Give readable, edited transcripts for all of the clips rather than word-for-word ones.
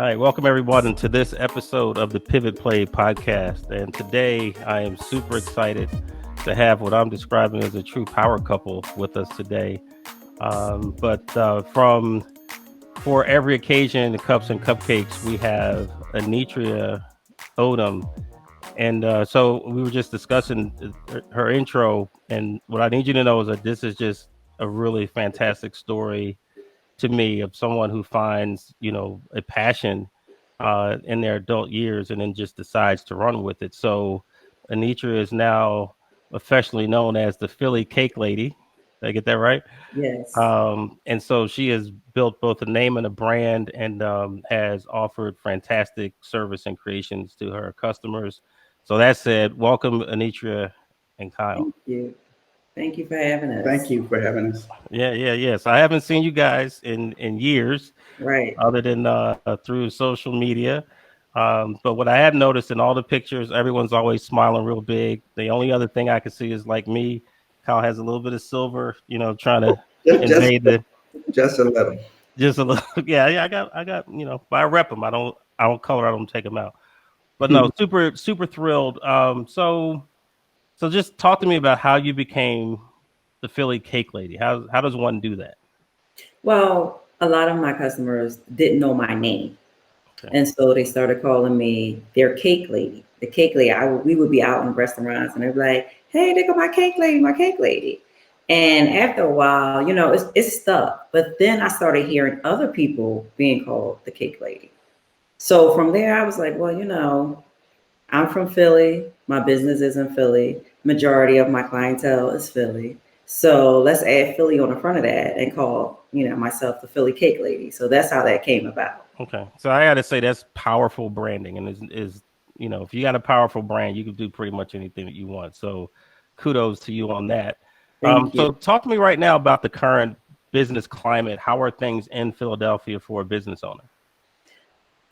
All right, welcome everyone to this episode of the Pivot Play podcast. And today I am super excited to have what I'm describing as a true power couple with us today. But for every occasion, the cups and cupcakes, we have Anitria Odom. And so we were just discussing her intro. And what I need you to know is that this is just a really fantastic story to me of someone who finds, a passion in their adult years and then just decides to run with it. So Anitra is now affectionately known as the Philly Cake Lady. Did I get that right? Yes. And so she has built both a name and a brand and has offered fantastic service and creations to her customers. So that said, welcome Anitra and Kyle. Thank you. Thank you for having Thank us. you for having us. Yeah. So I haven't seen you guys in years, Right. other than through social media. But what I have noticed in all the pictures, everyone's always smiling real big. The only other thing I can see is like me. Kyle has a little bit of silver, trying to Just, just, invade the just a little. just a little. Yeah. I got. But I rep them. I don't color. I don't take them out. But no, super thrilled. So just talk to me about how you became the Philly Cake Lady. How does one do that? Well, a lot of my customers didn't know my name. Okay. And so they started calling me their cake lady. The cake lady. We would be out in restaurants and they'd be like, hey, there go my cake lady, my cake lady. And after a while, it's stuck. But then I started hearing other people being called the cake lady. So from there, I was like, well, I'm from Philly. My business is in Philly. Majority of my clientele is Philly. So let's add Philly on the front of that and call, myself the Philly Cake Lady. So that's how that came about. Okay. So I got to say that's powerful branding, and is if you got a powerful brand, you can do pretty much anything that you want. So kudos to you on that. Thank So you. talk to me right now about the current business climate. How are things in Philadelphia for a business owner?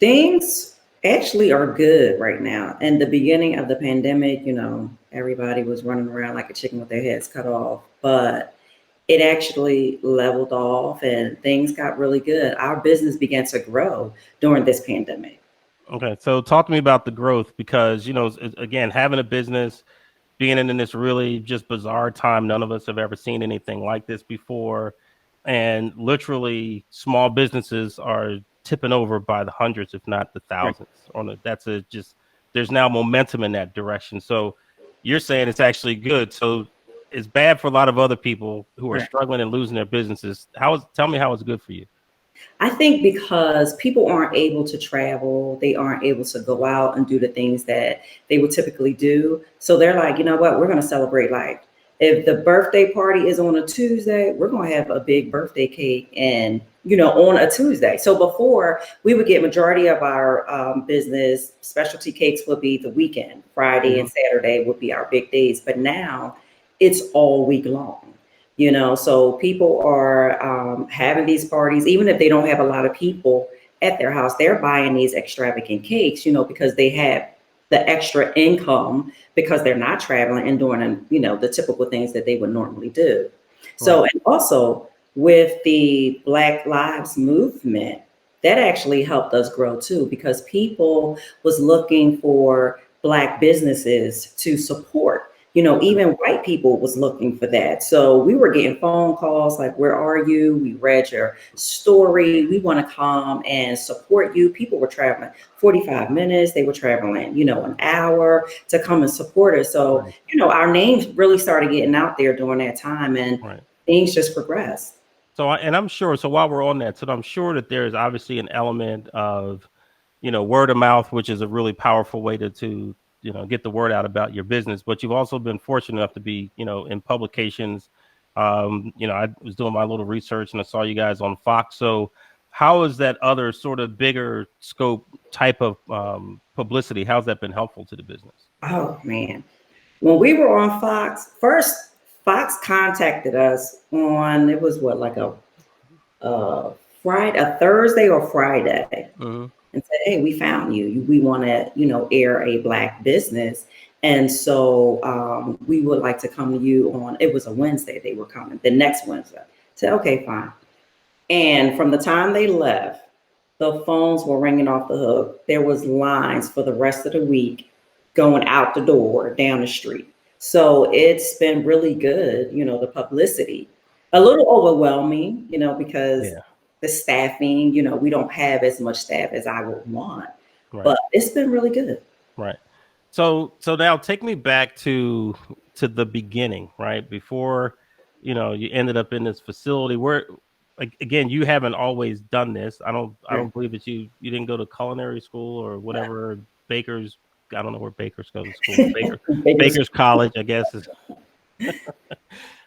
Things actually are good right now. In the beginning of the pandemic, everybody was running around like a chicken with their heads cut off. But it actually leveled off and things got really good. Our business began to grow during this pandemic. Okay. So talk to me about the growth because again, having a business, being in this really just bizarre time. None of us have ever seen anything like this before. And literally small businesses are tipping over by the hundreds, if not the Right. thousands. There's now momentum in that direction. So you're saying it's actually good. So it's bad for a lot of other people who are Right. struggling and losing their businesses. Tell me how it's good for you. I think because people aren't able to travel, they aren't able to go out and do the things that they would typically do. So they're like, you know what, we're going to celebrate life. If the birthday party is on a Tuesday, we're going to have a big birthday cake and, on a Tuesday. So before we would get majority of our business specialty cakes would be the weekend. Friday and Mhm. Saturday would be our big days. But now it's all week long. So people are having these parties even if they don't have a lot of people at their house. They're buying these extravagant cakes because they have the extra income because they're not traveling and doing the typical things that they would normally do. Right. So, and also with the Black Lives Movement, that actually helped us grow too because people was looking for Black businesses to support. Even white people was looking for that. So we were getting phone calls like, where are you? We read your story. We want to come and support you. People were traveling 45 minutes. They were traveling, an hour to come and support us. So, Right. our names really started getting out there during that time and Right. things just progressed. And I'm sure. So while we're on that, so I'm sure that there is obviously an element of, word of mouth, which is a really powerful way to get the word out about your business. But you've also been fortunate enough to be, in publications. I was doing my little research and I saw you guys on Fox. So how is that other sort of bigger scope type of publicity? How's that been helpful to the business? Oh man. When we were on Fox, first Fox contacted us on it was what like a Friday, a Thursday or Friday, Hmm. and said, "Hey, we found you. We want to, air a Black business, and so we would like to come to you on." It was a Wednesday. They were coming the next Wednesday. Said, "Okay, fine." And from the time they left, the phones were ringing off the hook. There was lines for the rest of the week going out the door down the street. So it's been really good, the publicity. A Right. little overwhelming, because Yeah. the staffing, we don't have as much staff as I would want, Right. but it's been really good. Right. So now take me back to the beginning, right? Before, you ended up in this facility where, like, again, you haven't always done this. I Right. don't believe that you didn't go to culinary school or whatever, bakers. I don't know where bakers go to school. Biggest- Bakers college, I guess is.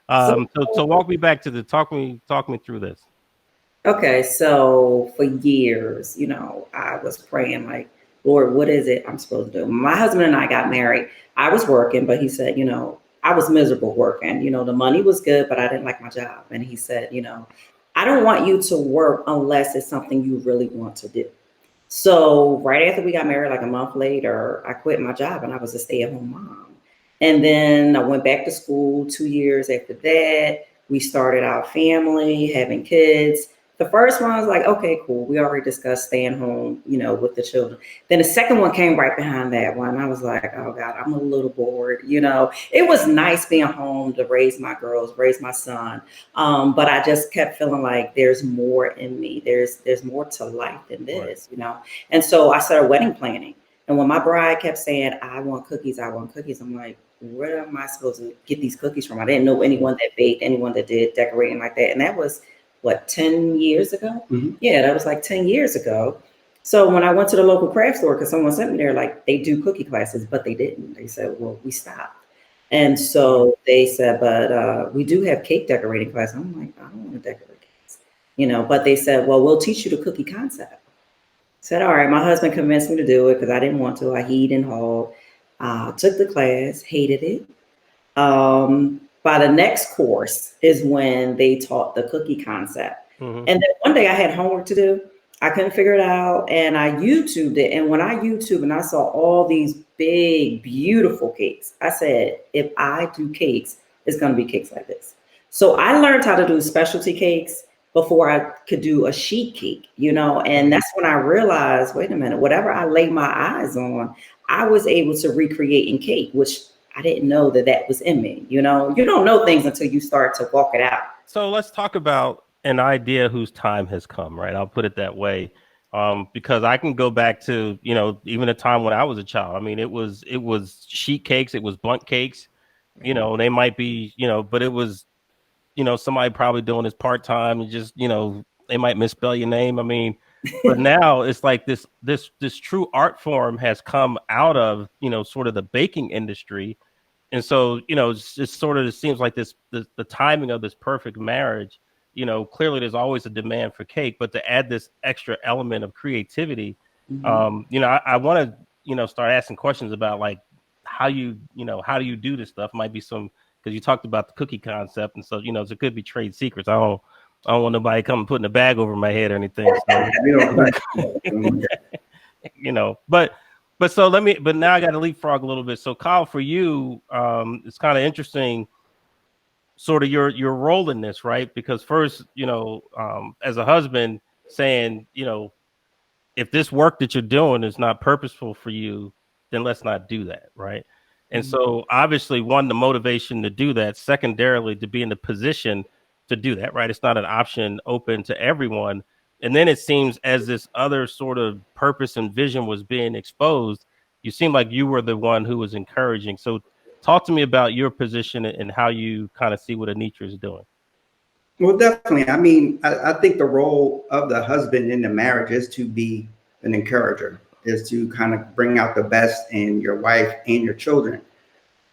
So So walk me back to the talk me through this. Okay, so for years, I was praying like, Lord, what is it I'm supposed to do? My husband and I got married. I was working, but he said, I was miserable working. The money was good, but I didn't like my job. And he said, I don't want you to work unless it's something you really want to do. So right after we got married, like a month later, I quit my job and I was a stay-at-home mom. And then I went back to school 2 years after that. We started our family, having kids. The first one was like, okay, cool. We already discussed staying home, with the children. Then the second one came right behind that one. I was like, oh God, I'm a little bored. It was nice being home to raise my girls, raise my son. But I just kept feeling like there's more in me. There's more to life than Right. this. And so I started wedding planning. And when my bride kept saying, I want cookies, I'm like, where am I supposed to get these cookies from? I didn't know Mhm. anyone that baked, anyone that did decorating like that. And that was what, 10 years ago? Yeah, that was like 10 years ago. So when I went to the local craft store, because someone sent me there, like they do cookie classes, but they didn't. They said, well, we stopped. And Mhm. so they said, but we do have cake decorating class. I'm like, I don't want to decorate cakes, but they said, well, we'll teach you the cookie concept. Said, all right. My husband convinced me to do it because I didn't want to. I heed and hauled. Took the class, hated it. By the next course is when they taught the cookie concept. Mhm. And then one day I had homework to do. I couldn't figure it out, and I YouTubed it. And when I YouTube and I saw all these big, beautiful cakes, I said, if I do cakes, it's going to be cakes like this. So I learned how to do specialty cakes before I could do a sheet cake. And Mhm. that's when I realized, wait a minute, whatever I laid my eyes on, I was able to recreate in cake, which I didn't know that that was in me. You don't know things until you start to walk it out. So let's talk about an idea whose time has come, right? I'll put it that way. Because I can go back to, even a time when I was a child. I mean, it was sheet cakes, it was bundt cakes, they might be, but it was, somebody probably doing this part-time and just, they might misspell your name. I mean, but now it's like this true art form has come out of, sort of the baking industry. And so, it's just sort of, it seems like the timing of this perfect marriage. Clearly there's always a demand for cake, but to add this extra element of creativity, Mhm. I want to, start asking questions about, like, how do you do this stuff? Might be some, because you talked about the cookie concept, and so, there could be trade secrets. I don't want nobody coming putting a bag over my head or anything. So, We don't you know, play. Okay. but so let me, but now I got to leapfrog a little bit. So Kyle, for you, it's kind of interesting, sort of your role in this, right? Because first, as a husband, saying, if this work that you're doing is not purposeful for you, then let's not do that, right? And Mhm. so obviously, one, the motivation to do that, secondarily, to be in the position to do that, right? It's not an option open to everyone. And then it seems as this other sort of purpose and vision was being exposed, you seem like you were the one who was encouraging. So talk to me about your position and how you kind of see what Anitra is doing. Well, definitely. I mean, I think the role of the husband in the marriage is to be an encourager, is to kind of bring out the best in your wife and your children.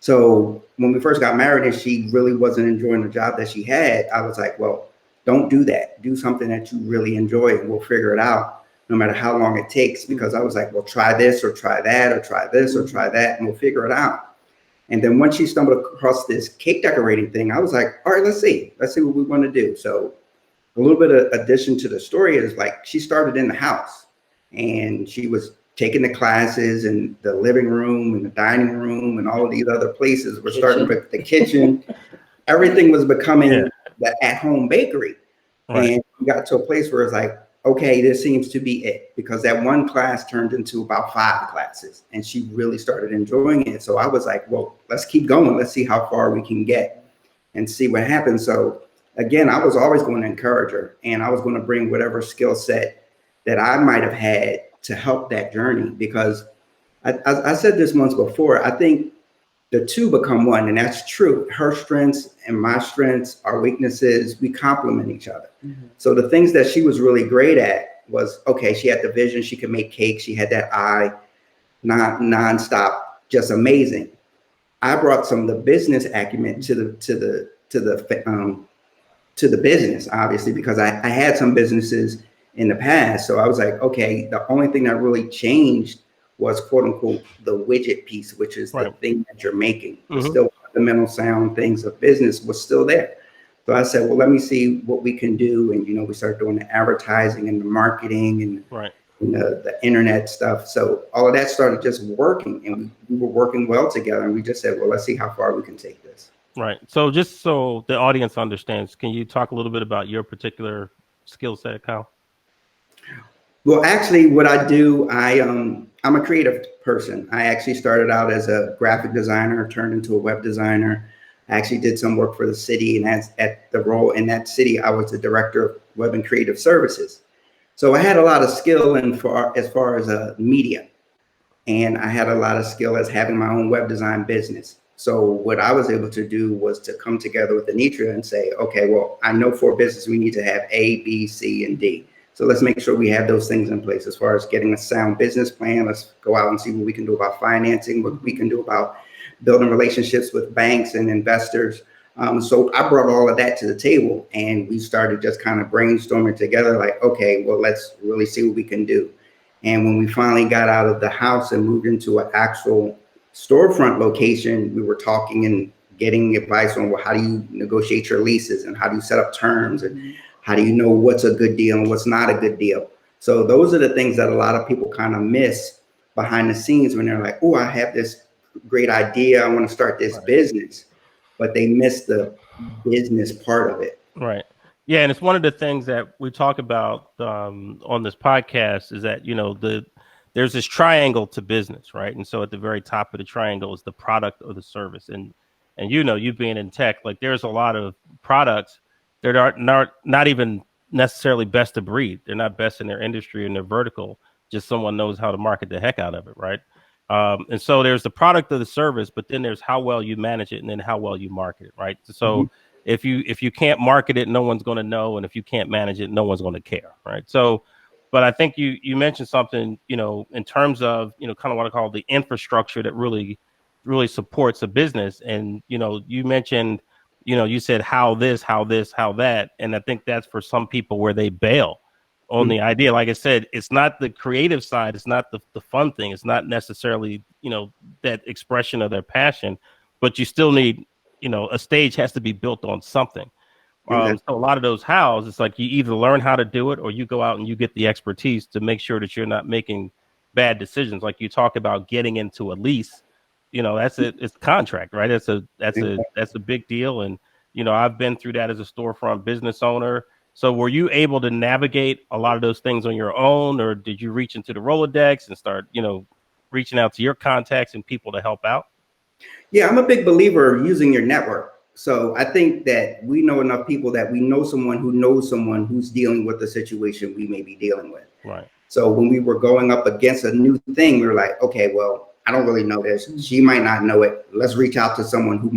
So when we first got married and she really wasn't enjoying the job that she had, I was like, well, don't do that. Do something that you really enjoy and we'll figure it out no matter how long it takes. Because I was like, well, try this or try that or try this or try that and we'll figure it out. And then once she stumbled across this cake decorating thing, I was like, all right, let's see what we want to do. So a little bit of addition to the story is like she started in the house and she was taking the classes in the living room and the dining room and all of these other places. We're starting Kitchen. with the kitchen. Everything was Yeah, becoming the at-home bakery. right. And we got to a place where it's like, okay, this seems to be it, because that one class turned into about 5 classes and she really started enjoying it. So I was like, well, let's keep going. Let's see how far we can get and see what happens. So again, I was always going to encourage her, and I was going to bring whatever skill set that I might have had to help that journey, because I said this once before, I think the two become one, and that's true. Her strengths and my strengths, our weaknesses, we complement each other. Mm-hmm. So the things that she was really great at was, okay, she had the vision, she could make cakes, she had that eye, nonstop, just amazing. I brought some of the business acumen to the business, obviously, because I had some businesses in the past. So I was like, okay, the only thing that really changed was, quote unquote, the widget piece, which is the thing that you're making. The still fundamental sound things of business was still there. So I said, well, let me see what we can do. And, we started doing the advertising and the marketing and the internet stuff. So all of that started just working, and we were working well together. And we just said, well, let's see how far we can take this. Right. So just so the audience understands, can you talk a little bit about your particular skill set, Kyle? Well, actually, what I do, I'm a creative person. I actually started out as a graphic designer, turned into a web designer. I actually did some work for the city, and at the role in that city, I was the director of web and creative services. So I had a lot of skill as far as media, and I had a lot of skill as having my own web design business. So what I was able to do was to come together with Anitria and say, okay, well, I know for business, we need to have A, B, C, and D. So let's make sure we have those things in place as far as getting a sound business plan. Let's go out and see what we can do about financing, what we can do about building relationships with banks and investors. So I brought all of that to the table, and we started just kind of brainstorming together like, okay, well, let's really see what we can do. And when we finally got out of the house and moved into an actual storefront location, we were talking and getting advice on, well, how do you negotiate your leases, and how do you set up terms, and how do you know what's a good deal and what's not a good deal? So those are the things that a lot of people kind of miss behind the scenes when they're like, oh, I have this great idea, I want to start this business, but they miss the business part of it. Right. Yeah, and it's one of the things that we talk about on this podcast is that, there's this triangle to business, right? And so at the very top of the triangle is the product or the service. And you being in tech, like there's a lot of products that are not even necessarily best of breed. They're not best in their industry and their vertical. Just someone knows how to market the heck out of it, right? And so there's the product of the service, but then there's how well you manage it, and then how well you market it, right? So if you can't market it, no one's going to know, and if you can't manage it, no one's going to care, right? So, but I think you mentioned something, in terms of kind of what I call the infrastructure that really supports a business, and you mentioned, you said how this, how that, and I think that's for some people where they bail on the idea. Like I said, it's not the creative side, it's not the fun thing, it's not necessarily that expression of their passion, but you still need a stage has to be built on something. So a lot of those hows, it's like you either learn how to do it, or you go out and you get the expertise to make sure that you're not making bad decisions. Like you talk about getting into a lease, that's it. It's contract, right? That's a big deal. And I've been through that as a storefront business owner. So were you able to navigate a lot of those things on your own, or did you reach into the Rolodex and start, reaching out to your contacts and people to help out? Yeah, I'm a big believer of using your network. So I think that we know enough people that we know someone who knows someone who's dealing with the situation we may be dealing with. Right. So when we were going up against a new thing, we were like, okay, well, I don't really know this. She might not know it. Let's reach out to someone who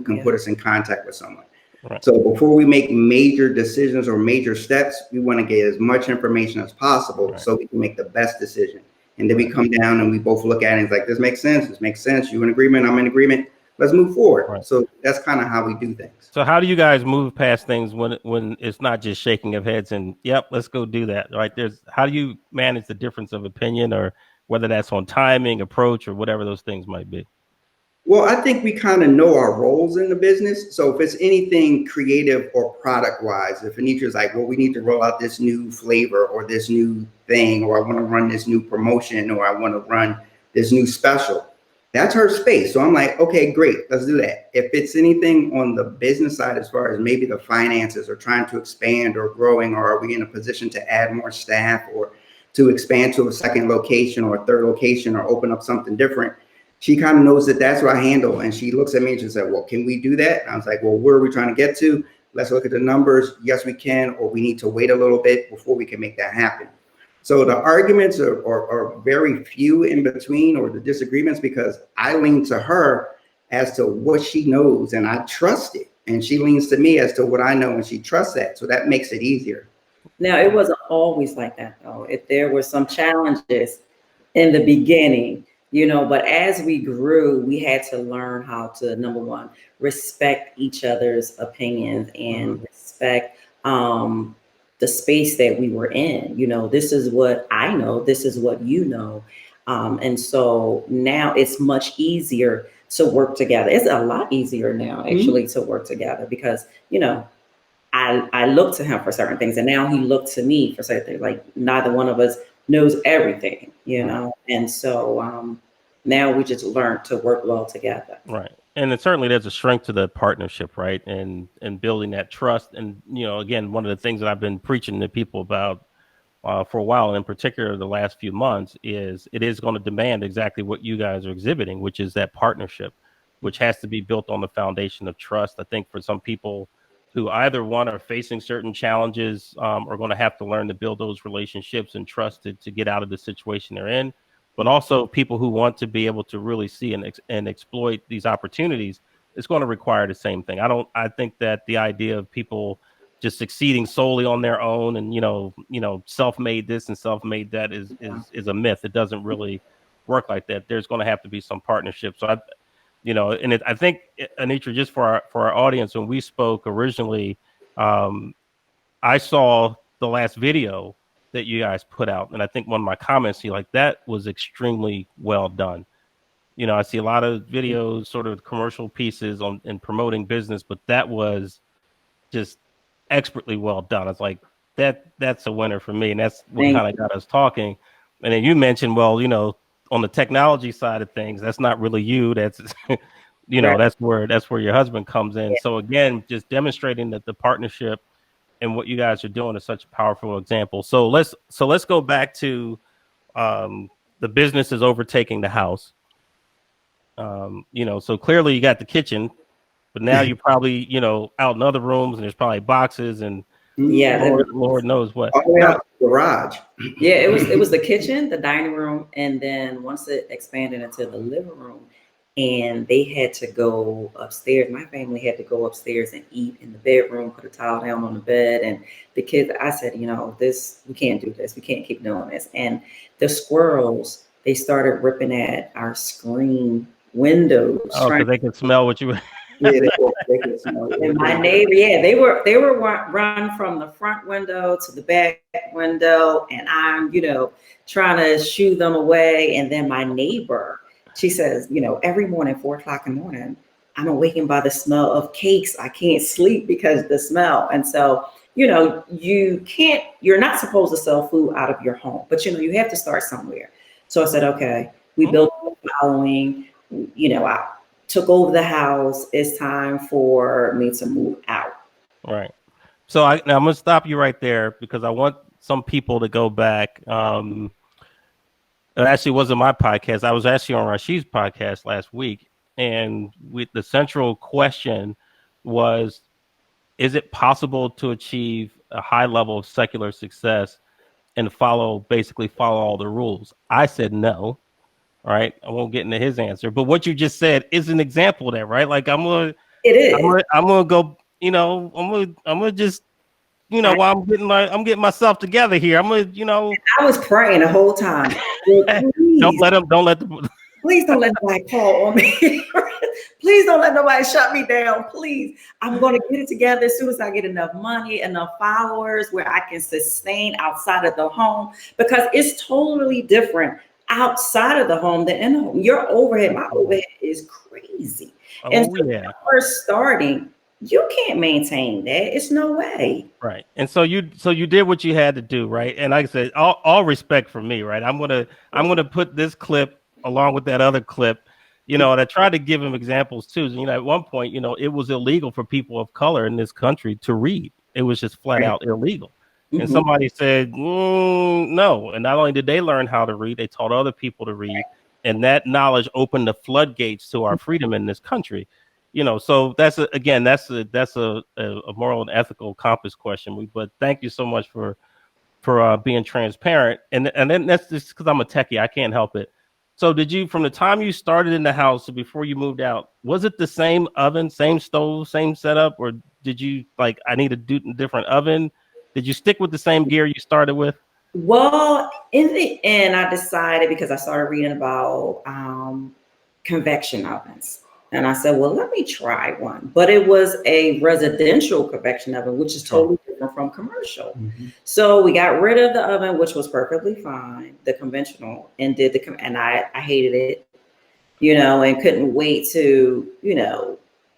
can put us in contact with someone. Right. So before we make major decisions or major steps, we want to get as much information as possible so we can make the best decision. And then we come down and we both look at it and it's like, this makes sense. This makes sense. You in agreement? I'm in agreement. Let's move forward. Right. So that's kind of how we do things. So how do you guys move past things when it's not just shaking of heads and, yep, let's go do that, right? How do you manage the difference of opinion, or whether that's on timing, approach, or whatever those things might be? Well, I think we kind of know our roles in the business. So if it's anything creative or product wise, if Anitria's like, well, we need to roll out this new flavor or this new thing, or I want to run this new promotion, or I want to run this new special, That's her space. So I'm like, okay, great, let's do that. If it's anything on the business side, as far as maybe the finances or trying to expand or growing, or are we in a position to add more staff or to expand to a second location or a third location or open up something different, she kind of knows that that's what I handle. And she looks at me and she said, well, can we do that? And I was like, well, where are we trying to get to? Let's look at the numbers. Yes, we can, or we need to wait a little bit before we can make that happen. So the arguments are very few in between, or the disagreements, because I lean to her as to what she knows and I trust it. And she leans to me as to what I know and she trusts that. So that makes it easier. Now, it wasn't always like that, though. If there were some challenges in the beginning, but as we grew, we had to learn how to, number one, respect each other's opinions and respect the space that we were in. This is what I know, this is what you know. And so now it's much easier to work together. It's a lot easier now, actually, to work together because, I look to him for certain things, and now he looked to me for certain things. Like neither one of us knows everything, and so now we just learn to work well together. Right. And it certainly there's a strength to the partnership, right? And building that trust. And again, one of the things that I've been preaching to people about for a while, and in particular the last few months, is it is going to demand exactly what you guys are exhibiting, which is that partnership, which has to be built on the foundation of trust. I think for some people who either one are facing certain challenges, are going to have to learn to build those relationships and trust to get out of the situation they're in. But also people who want to be able to really see and exploit these opportunities, it's going to require the same thing. I think that the idea of people just succeeding solely on their own and self-made this and self-made that is a myth. It doesn't really work like that. There's going to have to be some partnership. So I think, Anitria, just for our audience, when we spoke originally, I saw the last video that you guys put out, and I think one of my comments here, like, that was extremely well done. I see a lot of videos, sort of commercial pieces on in promoting business, but that was just expertly well done. It's like that's a winner for me, and that's what kind of got us talking. And then you mentioned, well, on the technology side of things, that's not really you. That's Right. that's where your husband comes in. So again, just demonstrating that the partnership and what you guys are doing is such a powerful example. So let's go back to the business is overtaking the house. So clearly you got the kitchen, but now you're probably, out in other rooms, and there's probably boxes and Lord knows what. All the way out to the garage. Yeah, it was the kitchen, the dining room, and then once it expanded into the living room, and they had to go upstairs. My family had to go upstairs and eat in the bedroom, put a towel down on the bed, and the kids. I said, this we can't do this. We can't keep doing this. And the squirrels, they started ripping at our screen windows. Oh, because they can smell what you. Yeah, they could smell it. And my neighbor, they were run from the front window to the back window, and I'm, trying to shoo them away. And then my neighbor, she says, every morning, 4 o'clock in the morning, I'm awakened by the smell of cakes. I can't sleep because of the smell. And so, you're not supposed to sell food out of your home, but you have to start somewhere. So I said, okay, we built a following, I took over the house. It's time for me to move out. Right. So now I'm going to stop you right there because I want some people to go back. It actually wasn't my podcast. I was actually on Rashid's podcast last week. And the central question was, is it possible to achieve a high level of secular success and basically follow all the rules? I said no. All right, I won't get into his answer, but what you just said is an example of that, right? Like I'm gonna go, I'm gonna just, while I'm getting myself together here, I'm gonna, I was praying the whole time. Don't let the. Please don't let nobody call on me. Please don't let nobody shut me down. Please, I'm going to get it together as soon as I get enough money, enough followers where I can sustain outside of the home, because it's totally different outside of the home than in the home. My overhead is crazy. And so when you're first starting, you can't maintain that. It's no way. Right. And so you did what you had to do, right? And like I said, all respect for me, right? I'm gonna put this clip along with that other clip, You know, and I tried to give him examples too. You know, at one point, you know, it was illegal for people of color in this country to read. It was just flat Right. out illegal. And Hmm. somebody said, no. And not only did they learn how to read, they taught other people to read. And that knowledge opened the floodgates to our freedom in this country. You know, so again, that's a moral and ethical compass question. But thank you so much for being transparent. And then that's just because I'm a techie, I can't help it. So did you, from the time you started in the house to before you moved out, was it the same oven, same stove, same setup, or did you like, I need a different oven? Did you stick with the same gear you started with? Well, in the end, I decided because I started reading about convection ovens. And I said, well, let me try one. But it was a residential convection oven, which is Sure. totally different from commercial. Mhm. So we got rid of the oven, which was perfectly fine, the conventional, and and I hated it, and couldn't wait to,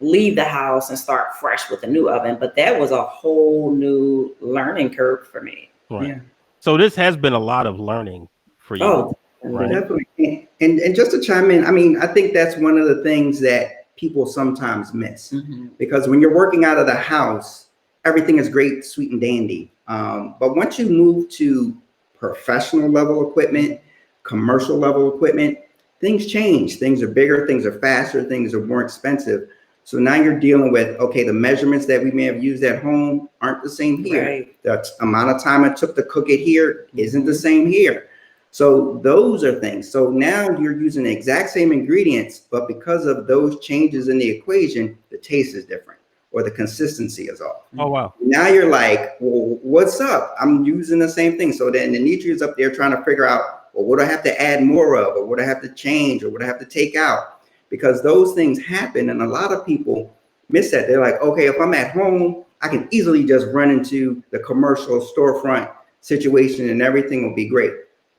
leave the house and start fresh with a new oven. But that was a whole new learning curve for me. Right. Yeah. So this has been a lot of learning for you, Oh, right? definitely. Definitely. And just to chime in, I mean, I think that's one of the things that people sometimes miss Hmm. because when you're working out of the house, everything is great, sweet and dandy. But once you move to professional level equipment, commercial level equipment, things change. Things are bigger, things are faster, things are more expensive. So now you're dealing with, okay, the measurements that we may have used at home aren't the same here. Right. The amount of time it took to cook it here isn't the Mhm. same here. So those are things. So now you're using the exact same ingredients, but because of those changes in the equation, the taste is different or the consistency is off. Oh, wow. Now you're like, well, what's up? I'm using the same thing. So then the Anitria's up there trying to figure out, well, what do I have to add more of, or what do I have to change, or what do I have to take out? Because those things happen, and a lot of people miss that. They're like, okay, if I'm at home, I can easily just run into the commercial storefront situation, and everything will be great.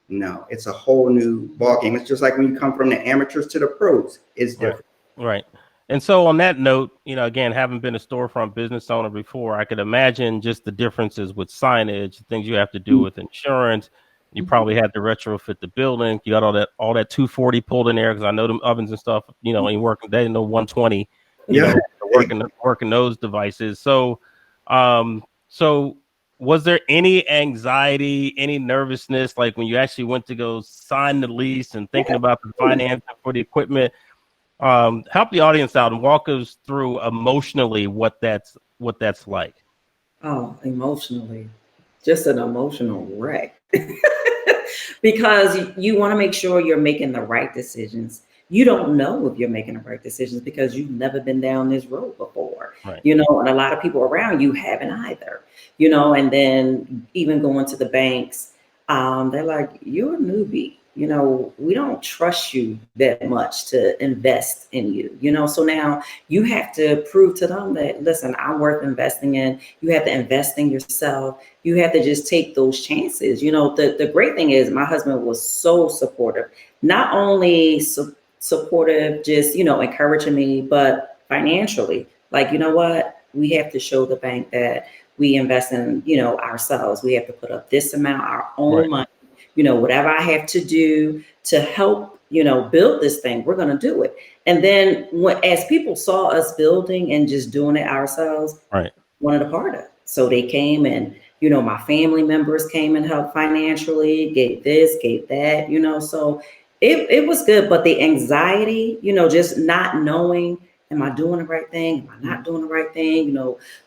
No, it's a whole new ball game. It's just like when you come from the amateurs to the pros. It's Right. different. Right. And so on that note, you know, again, having been a storefront business owner before, I could imagine just the differences with signage, things you have to do with insurance. You Mhm. probably had to retrofit the building. You got all that 240 pulled in there because I know them ovens and stuff, you know, ain't working. They didn't know 120, you Yeah. know, working those devices. So was there any anxiety, any nervousness, like when you actually went to go sign the lease and thinking about the financing for the equipment? Help the audience out and walk us through emotionally what that's like. Oh, emotionally, just an emotional wreck. Because you want to make sure you're making the right decisions. You don't know if you're making the right decisions because you've never been down this road before, Right. and a lot of people around you haven't either, and then even going to the banks, they're like, you're a newbie. We don't trust you that much to invest in you, so now you have to prove to them that, listen, I'm worth investing in. You have to invest in yourself. You have to just take those chances. The great thing is my husband was so supportive, not only supportive, just, encouraging me, but financially. Like, you know what? We have to show the bank that we invest in, ourselves. We have to put up this amount, our Right. own money, whatever I have to do to help, build this thing, we're going to do it. And then as people saw us building and just doing it ourselves, Right. wanted a part of it. So they came and, my family members came and helped financially, gave this, gave that, so it was good. But the anxiety, just not knowing, am I doing the right thing? Am I not doing the right thing?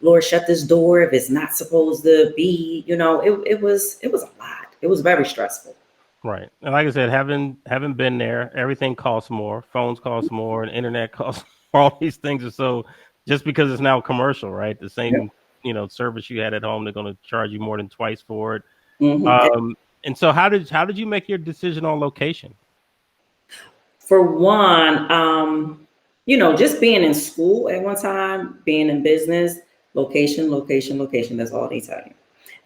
Lord, shut this door if it's not supposed to be, it was a lot. It was very stressful. Right. And like I said, having been there, everything costs more. Phones cost more, and internet costs more. All these things are so, just because it's now commercial, right? The Yeah. same, service you had at home, they're going to charge you more than twice for it. Mhm. And so how did you make your decision on location? For one, just being in school at one time, being in business, location, location, location, that's all they tell you.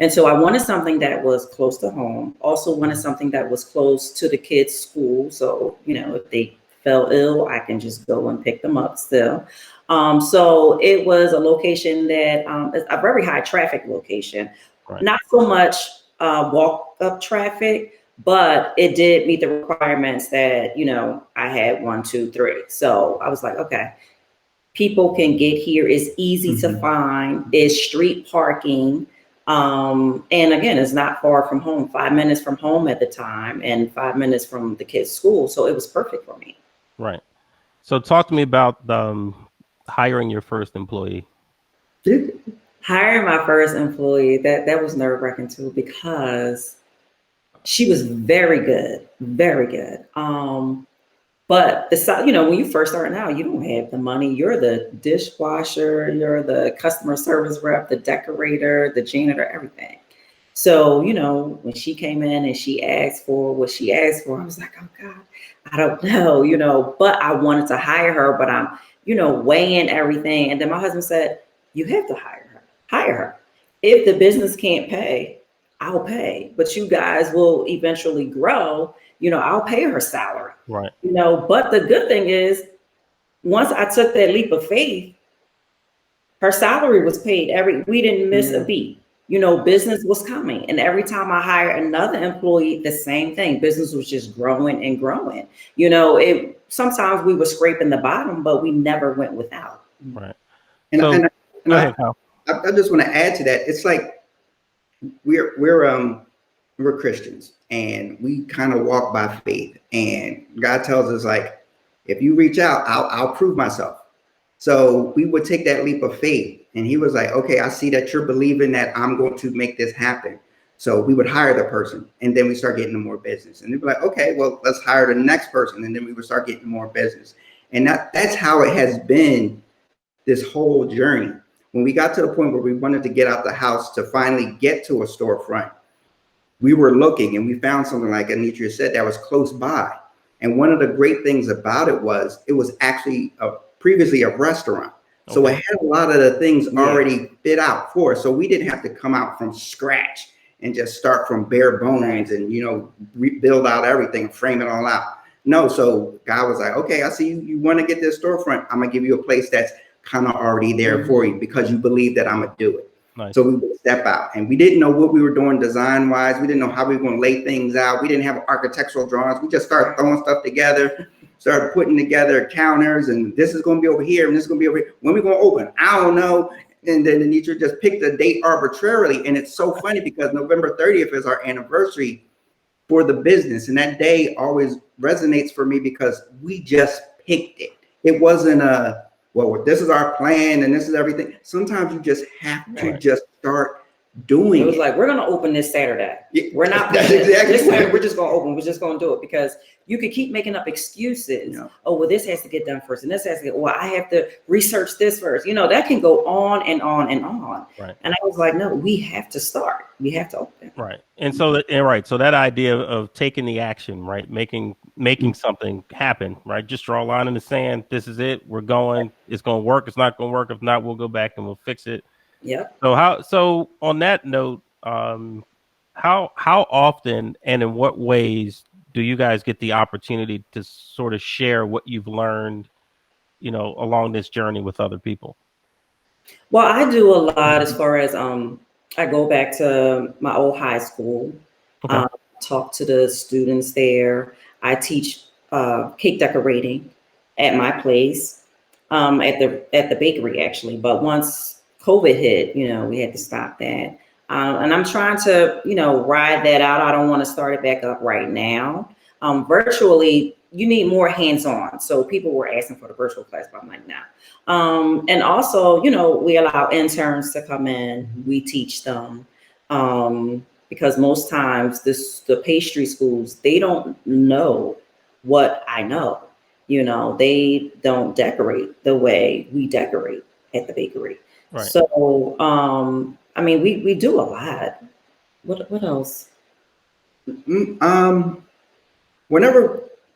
And so I wanted something that was close to home. Also wanted something that was close to the kids' school. So, if they fell ill, I can just go and pick them up still. So it was a location that is a very high traffic location, Right. not so much walk up traffic, but it did meet the requirements that, I had 1, 2, 3. So I was like, okay, people can get here. It's easy to find. It's street parking. And again, it's not far from home, 5 minutes from home at the time and 5 minutes from the kids' school. So it was perfect for me. Right. So talk to me about hiring your first employee. Hiring my first employee, that was nerve-wracking too, because she was very good, very good. But when you first start out, you don't have the money. You're the dishwasher, you're the customer service rep, the decorator, the janitor, everything. So, when she came in and she asked for what she asked for, I was like, oh God, I don't know, but I wanted to hire her, but I'm, weighing everything. And then my husband said, you have to hire her. If the business can't pay, I'll pay, but you guys will eventually grow. I'll pay her salary. Right. But the good thing is, once I took that leap of faith, her salary was paid we didn't miss a beat. Business was coming. And every time I hired another employee, the same thing. Business was just growing and growing. Sometimes we were scraping the bottom, but we never went without. Right. And, So, and go ahead, Kyle. I just want to add to that. It's like we're Christians, and we kind of walk by faith. And God tells us, like, if you reach out, I'll prove myself. So we would take that leap of faith. And he was like, okay, I see that you're believing that I'm going to make this happen. So we would hire the person, and then we start getting more business. And they'd be like, okay, well, let's hire the next person. And then we would start getting more business. And that's how it has been this whole journey. When we got to the point where we wanted to get out the house to finally get to a storefront, we were looking and we found something, like Anitria said, that was close by. And one of the great things about it was actually previously a restaurant. Okay. So it had a lot of the things already fit out for us. So we didn't have to come out from scratch and just start from bare bones and, rebuild out everything and frame it all out. No, so God was like, okay, I see you want to get this storefront. I'm going to give you a place that's kind of already there for you because you believe that I'm going to do it. Nice. So we would step out, and we didn't know what we were doing design wise. We didn't know how we were going to lay things out. We didn't have architectural drawings. We just started throwing stuff together, started putting together counters, and this is going to be over here, and this is going to be over here. When are we going to open? I don't know. And then Anitria just picked a date arbitrarily. And it's so funny because November 30th is our anniversary for the business. And that day always resonates for me because we just picked it. It wasn't well, this is our plan and this is everything. Sometimes you just have to just start doing it. It was like, we're going to open this Saturday. Yeah, we're not. Exactly. This Saturday, we're just going to open. We're just going to do it because you could keep making up excuses. Yeah. Oh, well, this has to get done first, and this has to get. Well, I have to research this first. That can go on and on and on. Right. And I was like, no, we have to start. We have to open. Right. And so that idea of taking the action, right, making something happen, right, just draw a line in the sand. This is it. We're going. It's going to work. It's not going to work. If not, we'll go back and we'll fix it. Yeah. So on that note, how often and in what ways do you guys get the opportunity to sort of share what you've learned, along this journey with other people? Well, I do a lot as far as I go back to my old high school, okay. Talk to the students there. I teach cake decorating at my place, at the bakery actually. But once COVID hit, we had to stop that. And I'm trying to, ride that out. I don't want to start it back up right now. Virtually, you need more hands-on. So people were asking for the virtual class, but I'm like, nah. And also, we allow interns to come in. We teach them. Because most times the pastry schools, they don't know what I know. They don't decorate the way we decorate at the bakery. Right. So, we do a lot. What else?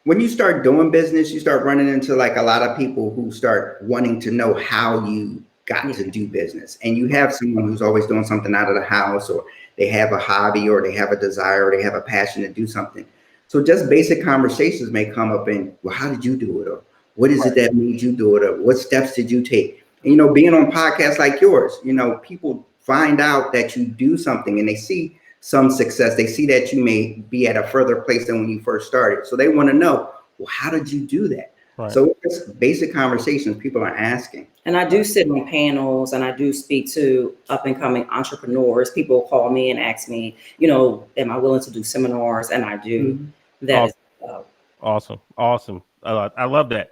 When you start doing business, you start running into like a lot of people who start wanting to know how you got to do business. And you have someone who's always doing something out of the house, or they have a hobby, or they have a desire, or they have a passion to do something. So just basic conversations may come up in, well, how did you do it? Or what is it that made you do it? Or what steps did you take? And, being on podcasts like yours, people find out that you do something and they see some success. They see that you may be at a further place than when you first started. So they want to know, well, how did you do that? Right. So it's basic conversations people are asking. And I do sit on panels and I do speak to up and coming entrepreneurs. People call me and ask me, am I willing to do seminars? And I do that as well. Awesome. I love that.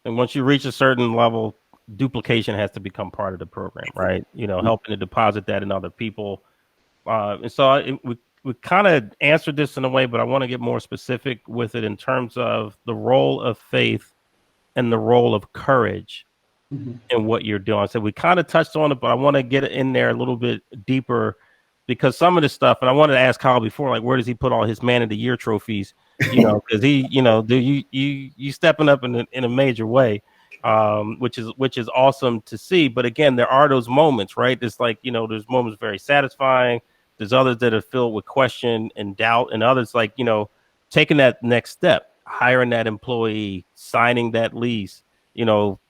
And once you reach a certain level, duplication has to become part of the program, right? Helping to deposit that in other people. And so we kind of answered this in a way, but I want to get more specific with it in terms of the role of faith and the role of courage in what you're doing. So we kind of touched on it, but I want to get it in there a little bit deeper because some of the stuff, and I wanted to ask Kyle before, like, where does he put all his Man of the Year trophies? Because he, you stepping up in a major way, which is awesome to see. But again, there are those moments, right? It's like, there's moments very satisfying. There's others that are filled with question and doubt, and others like, taking that next step, hiring that employee, signing that lease,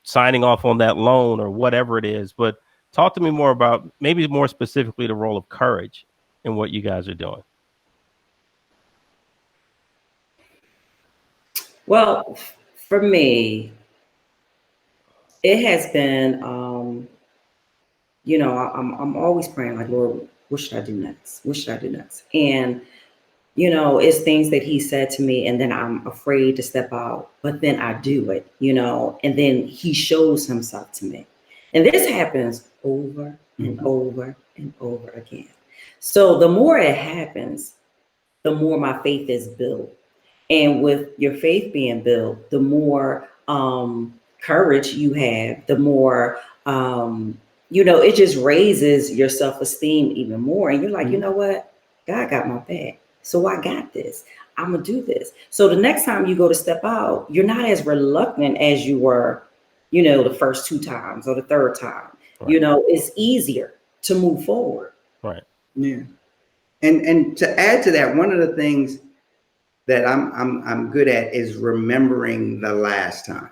signing off on that loan or whatever it is. But talk to me more about maybe more specifically the role of courage in what you guys are doing. Well, for me, it has been, I'm always praying like, Lord, what should I do next? What should I do next? And, it's things that he said to me and then I'm afraid to step out, but then I do it, and then he shows himself to me. And this happens over and over and over again. So the more it happens, the more my faith is built. And with your faith being built, the more courage you have, the more, it just raises your self-esteem even more. And you're like, you know what? God got my back. So I got this. I'm going to do this. So the next time you go to step out, you're not as reluctant as you were, the first 2 times or the third time. Right. It's easier to move forward. Right. Yeah. And to add to that, one of the things that I'm good at is remembering the last time.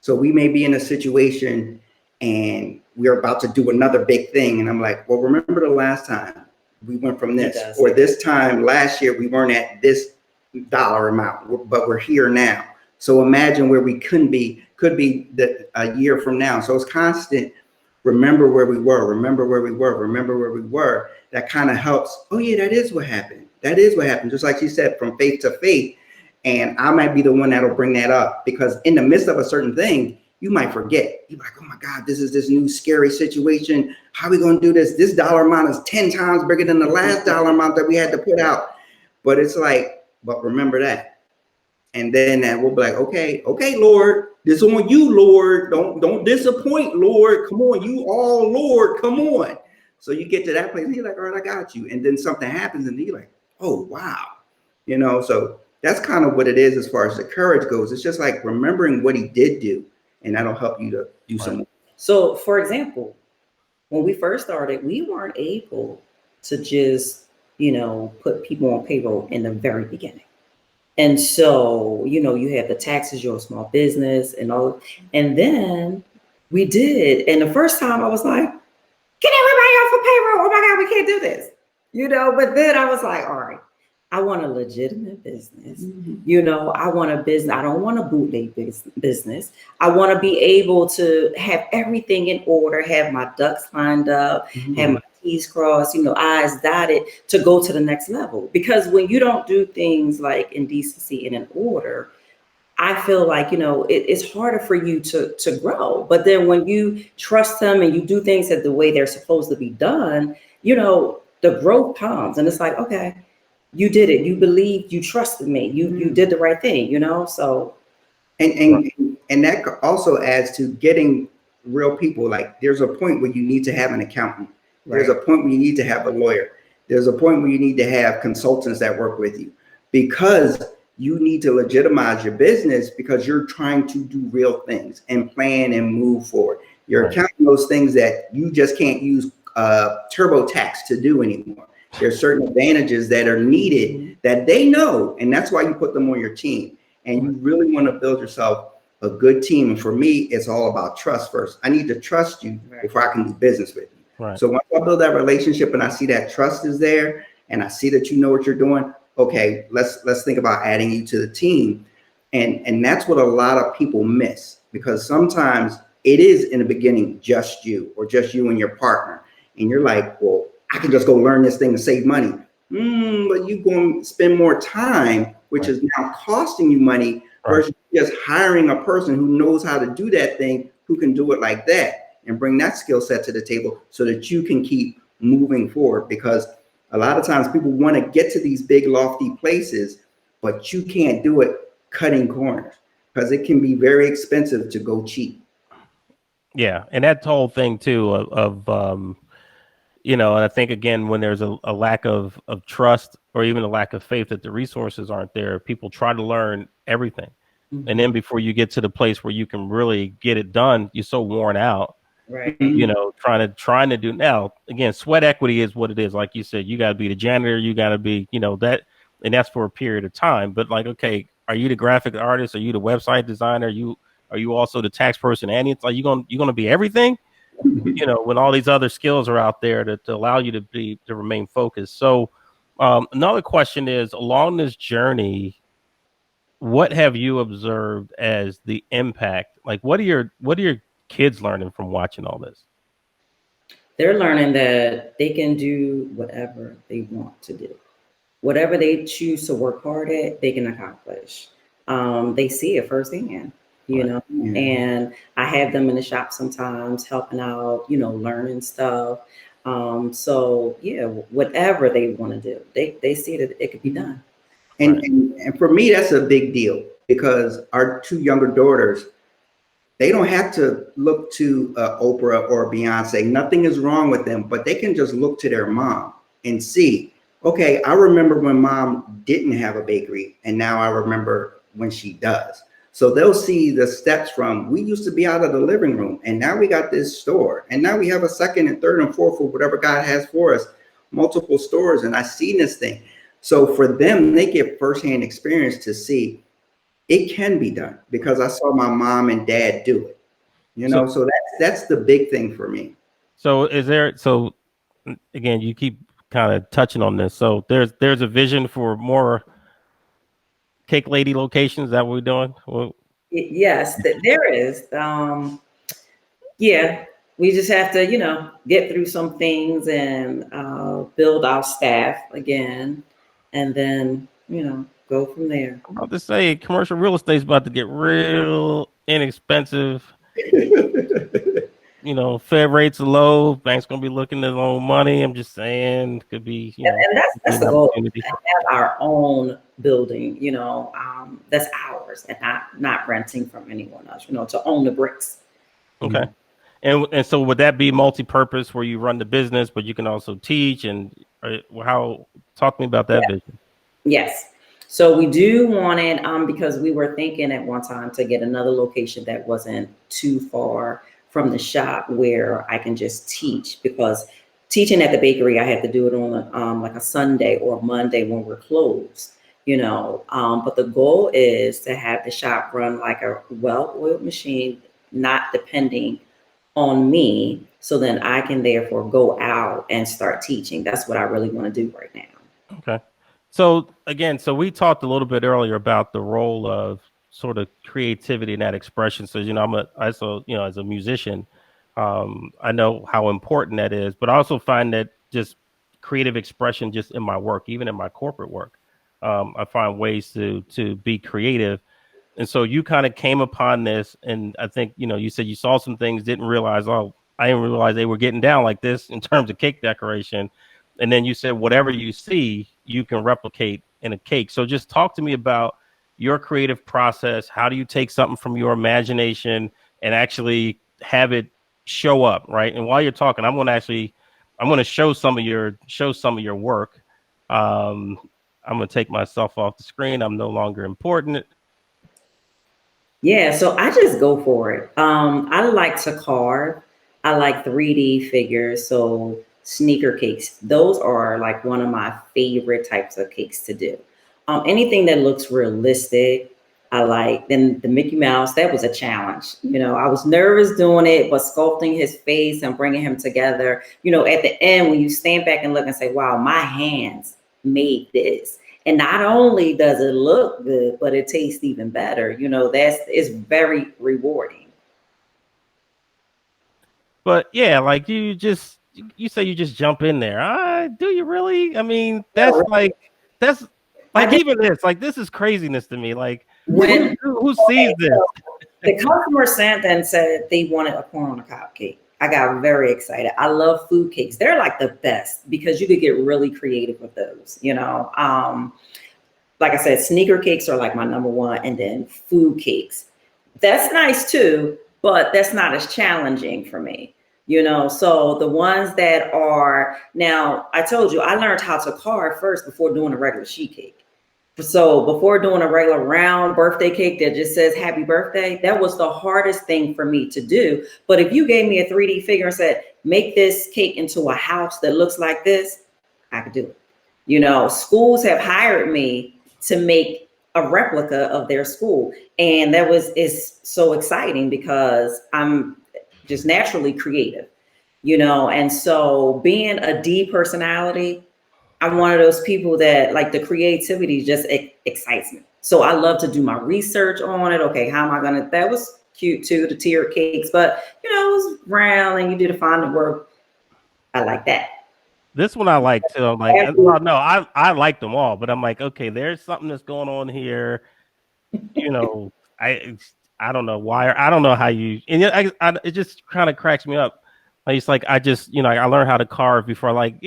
So we may be in a situation and we're about to do another big thing. And I'm like, well, remember the last time we went from this, or this time last year, we weren't at this dollar amount, but we're here now. So imagine where we could be a year from now. So it's constant. Remember where we were, remember where we were, remember where we were. That kind of helps. Oh yeah, that is what happened. That is what happened. Just like you said, from faith to faith. And I might be the one that'll bring that up because in the midst of a certain thing, you might forget. You're like, oh my God, this is this new scary situation. How are we going to do this? This dollar amount is 10 times bigger than the last dollar amount that we had to put out. But it's like, but remember that. And then that we'll be like, okay, Lord, this is on you, Lord. Don't disappoint, Lord. Come on, you all, Lord, come on. So you get to that place and you're like, all right, I got you. And then something happens and you're like, oh, wow. So that's kind of what it is as far as the courage goes. It's just like remembering what he did do, and that'll help you to do something. So, for example, when we first started, we weren't able to just, put people on payroll in the very beginning. And so, you have the taxes, you're a small business and all. And then we did. And the first time I was like, get everybody off of payroll. Oh my God, we can't do this. But then I was like, all right, I want a legitimate business. I want a business. I don't want a bootleg business. I want to be able to have everything in order, have my ducks lined up, have my T's crossed, I's dotted to go to the next level. Because when you don't do things like in decency and in order, I feel like, it's harder for you to grow. But then when you trust them and you do things that the way they're supposed to be done, the growth comes and it's like, okay, you did it. You believed, you trusted me. You did the right thing, so. And that also adds to getting real people. Like there's a point where you need to have an accountant. There's a point where you need to have a lawyer. There's a point where you need to have consultants that work with you because you need to legitimize your business because you're trying to do real things and plan and move forward. You're counting those things that you just can't use TurboTax to do anymore. There's certain advantages that are needed that they know, and that's why you put them on your team. And you really want to build yourself a good team. And for me, it's all about trust first. I need to trust you before I can do business with you. So once I build that relationship and I see that trust is there and I see that you know what you're doing. Okay, let's think about adding you to the team. And that's what a lot of people miss, because sometimes it is in the beginning just you, or just you and your partner. And you're like, well, I can just go learn this thing to save money. But you're going to spend more time, which is now costing you money, versus just hiring a person who knows how to do that thing, who can do it like that and bring that skill set to the table so that you can keep moving forward. Because a lot of times people want to get to these big lofty places, but you can't do it cutting corners, because it can be very expensive to go cheap. Yeah, and that whole thing too of you know, and I think again, when there's a lack of trust, or even a lack of faith that the resources aren't there, people try to learn everything. And then before you get to the place where you can really get it done, you're so worn out, Right. you know, trying to do. Now again, sweat equity is what it is. Like you said, you got to be the janitor, you got to be, you know, that, and that's for a period of time. But like, okay, are you the graphic artist? Are you the website designer? Are you also the tax person? And it's like, you're gonna be everything, you know, when all these other skills are out there to allow you to remain focused. So another question is, along this journey, what have you observed as the impact? Like, what are your kids learning from watching all this? They're learning that they can do whatever they want to do. Whatever they choose to work hard at, they can accomplish. They see it firsthand, you Right. know, Yeah. and I have them in the shop sometimes helping out, you know, learning stuff. So yeah, whatever they want to do, they see that it could be done. And, Right. and for me, that's a big deal, because our two younger daughters, they don't have to look to Oprah or Beyonce. Nothing is wrong with them, but they can just look to their mom and see, okay, I remember when mom didn't have a bakery, and now I remember when she does. So they'll see the steps from, we used to be out of the living room, and now we got this store, and now we have a second and third and fourth, for whatever God has for us, multiple stores, and I seen this thing. So for them, they get firsthand experience to see it can be done, because I saw my mom and dad do it. You So know, so that's the big thing for me. so is there so again, you keep kind of touching on this. So there's a vision for more Cake Lady locations. Is that what we're doing? Well, Yes, there is. Yeah, we just have to, you know, get through some things and build our staff again, and then, you know, go from there. I'm about to say commercial real estate is about to get real inexpensive. You know, Fed rates are low. Banks gonna be looking to loan money. I'm just saying, could be, you know, And be that's an the goal, opportunity. to have our own building, you know, that's ours, and not renting from anyone else, you know, to own the bricks. Okay. And so would that be multi-purpose where you run the business, but you can also teach and how? Talk to me about that vision. Yes. So we do want it, because we were thinking at one time to get another location that wasn't too far from the shop, where I can just teach, because teaching at the bakery, I had to do it on like a Sunday or a Monday when we're closed, you know. But the goal is to have the shop run like a well-oiled machine, not depending on me. So then I can therefore go out and start teaching. That's what I really want to do right now. Okay. So again, so we talked a little bit earlier about the role of sort of creativity and that expression. So, you know, you know, as a musician, I know how important that is, but I also find that just creative expression just in my work, even in my corporate work, I find ways to be creative. And so you kind of came upon this, and I think, you know, you said you saw some things, didn't realize, oh, I didn't realize they were getting down like this in terms of cake decoration. And then you said whatever you see, you can replicate in a cake. So just talk to me about your creative process. How do you take something from your imagination and actually have it show up, right? And while you're talking, I'm going to show some of your work. Um, I'm going to take myself off the screen. I'm no longer important. Yeah, so I just go for it. I like to carve. I like 3D figures, so sneaker cakes. Those are like one of my favorite types of cakes to do. Anything that looks realistic, I like. Then the Mickey Mouse, that was a challenge. You know, I was nervous doing it, but sculpting his face and bringing him together. You know, at the end, when you stand back and look and say, "Wow, my hands made this. And not only does it look good, but it tastes even better. You know, it's very rewarding. But yeah, like you say you just jump in there. Do you really? I mean, that's I like just even this, like this is craziness to me. Like when who sees okay, this? so the customer sent and said they wanted a corn on a cob cake. I got very excited. I love food cakes. They're like the best because you could get really creative with those, you know. Like I said, sneaker cakes are like my number one, and then food cakes. That's nice too, but that's not as challenging for me, you know. So the ones that are now, I told you I learned how to carve first before doing a regular sheet cake. So before doing a regular round birthday cake that just says happy birthday, that was the hardest thing for me to do. But if you gave me a 3D figure and said, make this cake into a house that looks like this, I could do it. You know, schools have hired me to make a replica of their school. And that was is so exciting because I'm just naturally creative, you know, and so being a D personality, I'm one of those people that like the creativity just excites me. So I love to do my research on it. Okay, how am I gonna? That was cute too, the tiered cakes, but you know, it was round and you did a fine work. I like that. This one I like too. I'm like, well, no, I like them all, but I'm like, okay, there's something that's going on here. You know, I don't know why. I don't know how you. And it just kind of cracks me up. Like it's like I just I learned how to carve before. Like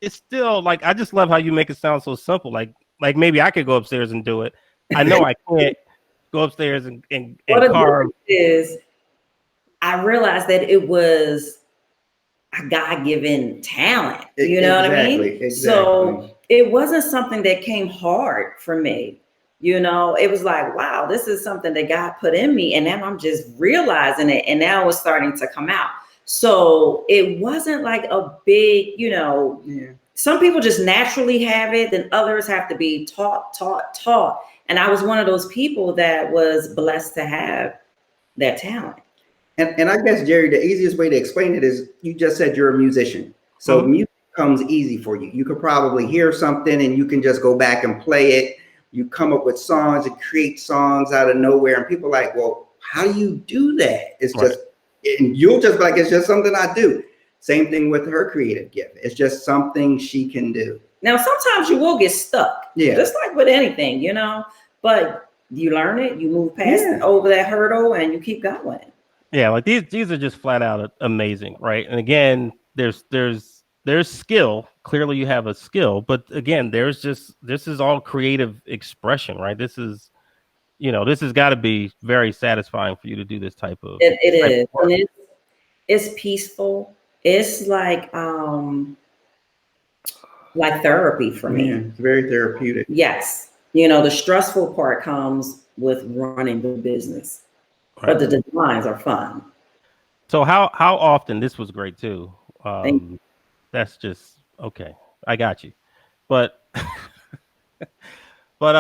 it's still like I just love how you make it sound so simple. Like maybe I could go upstairs and do it. I know I can't go upstairs What and the carve. difference is, I realized that it was a God-given talent. You know what I mean? Exactly, exactly. So it wasn't something that came hard for me. You know, it was like, wow, this is something that God put in me. And now I'm just realizing it. And now it's starting to come out. So it wasn't like a big, you know, Yeah. some people just naturally have it, then others have to be taught. And I was one of those people that was blessed to have that talent. And I guess, Jerry, the easiest way to explain it is you just said you're a musician. So Mhm. music comes easy for you. You could probably hear something and you can just go back and play it. You come up with songs and create songs out of nowhere. And people are like, well, how do you do that? It's Right. just, and you'll just be like, it's just something I do. Same thing with her creative gift. It's just something she can do. Now, sometimes you will get stuck, Yeah. just like with anything, you know, but you learn it, you move past Yeah. over that hurdle, and you keep going. Yeah, like these are just flat out amazing, right? And again, there's skill. Clearly, you have a skill, but again, this is all creative expression, right? This has got to be very satisfying for you to do this It type of is, work. and it's peaceful. It's like therapy for Yeah. me. It's very therapeutic. Yes, you know, the stressful part comes with running the business, but Right. the designs are fun. So how often this was great too. Thank That's just okay. I got you. But but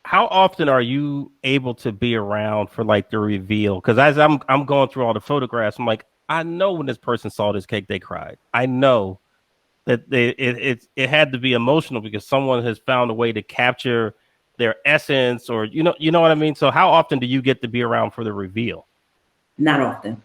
how often are you able to be around for like the reveal? Because as I'm going through all the photographs, I'm like, I know when this person saw this cake, they cried. I know that it had to be emotional because someone has found a way to capture their essence, or you know what I mean. So how often do you get to be around for the reveal? Not often.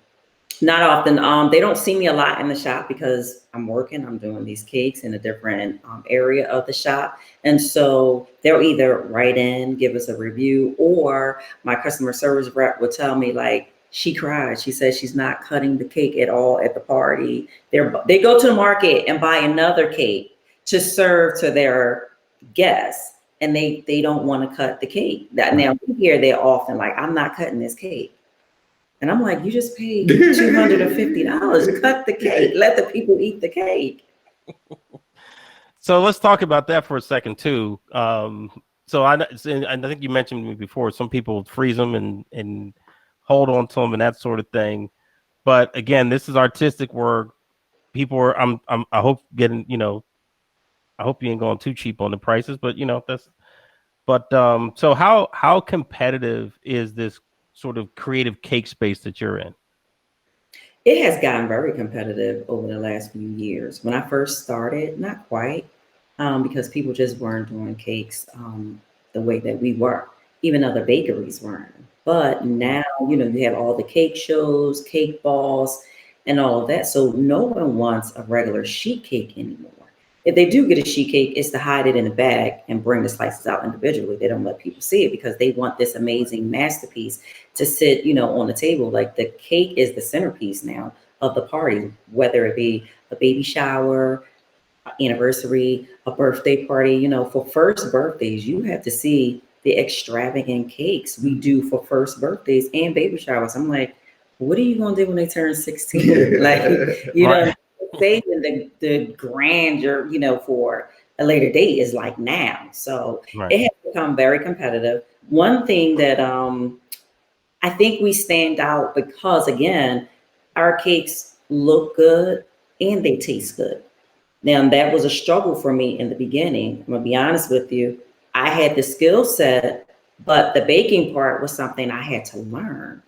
Not often. They don't see me a lot in the shop because I'm working. I'm doing these cakes in a different area of the shop, and so they'll either write in, give us a review, or my customer service rep would tell me like she cried. She says she's not cutting the cake at all at the party. They go to the market and buy another cake to serve to their guests, and they don't want to cut the cake. That Right. now here they're often like, I'm not cutting this cake. And I'm like, you just paid $250. Cut the cake. Let the people eat the cake. So let's talk about that for a second too. So I think you mentioned to me before. Some people freeze them and hold on to them and that sort of thing. But again, this is artistic work. People are. I hope getting. I hope you ain't going too cheap on the prices. But that's. But so how competitive is this sort of creative cake space that you're in? It has gotten very competitive over the last few years. When I first started, not quite, because people just weren't doing cakes the way that we were. Even other bakeries weren't. But now, you have all the cake shows, cake balls, and all of that. So no one wants a regular sheet cake anymore. If they do get a sheet cake, it's to hide it in a bag and bring the slices out individually. They don't let people see it because they want this amazing masterpiece to sit, on the table. Like the cake is the centerpiece now of the party, whether it be a baby shower, anniversary, a birthday party. For first birthdays, you have to see the extravagant cakes we do for first birthdays and baby showers. I'm like, what are you gonna do when they turn 16? Like, Right. saving the grandeur, for a later date is like now. So Right. it has become very competitive. One thing that I think we stand out because again, our cakes look good and they taste good. Now, that was a struggle for me in the beginning. I'm gonna be honest with you. I had the skill set, but the baking part was something I had to learn,